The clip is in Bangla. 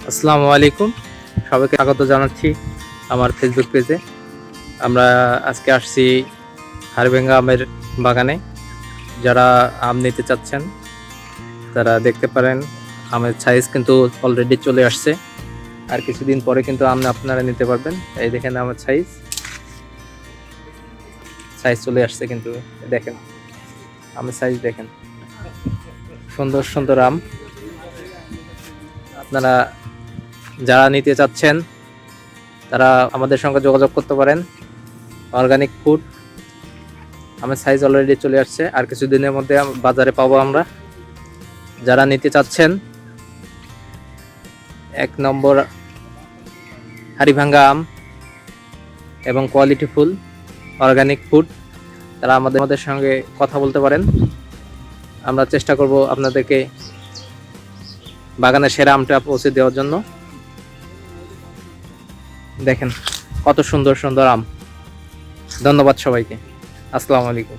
আসসালামু আলাইকুম, সবাইকে স্বাগত জানাচ্ছি আমার ফেসবুক পেজে। আমরা আজকে আসছি হাড়ভাঙ্গা আমের বাগানে। যারা আম নিতে চাচ্ছেন তারা দেখতে পারেন। আমের সাইজ কিন্তু অলরেডি চলে আসছে, আর কিছুদিন পরে কিন্তু আম আপনারা নিতে পারবেন। এই দেখেন আমের সাইজ চলে আসছে, কিন্তু দেখেন আমের সাইজ দেখেন, সুন্দর সুন্দর আম। আপনারা যারা নিতে চাচ্ছেন তারা আমাদের সঙ্গে যোগাযোগ করতে পারেন। অর্গানিক ফুড, আমের সাইজ অলরেডি চলে আসছে, আর কিছুদিনের মধ্যে বাজারে পাবো আমরা। যারা নিতে চাচ্ছেন এক নম্বর হাড়ভাঙ্গা আম এবং কোয়ালিটি ফুল অর্গানিক ফুড, তারা আমাদের সঙ্গে কথা বলতে পারেন। আমরা চেষ্টা করব আপনাদেরকে বাগানের সেরা আমটা পৌঁছে দেওয়ার জন্য। দেখেন কত সুন্দর সুন্দর আম। ধন্যবাদ সবাইকে। আসসালামু আলাইকুম।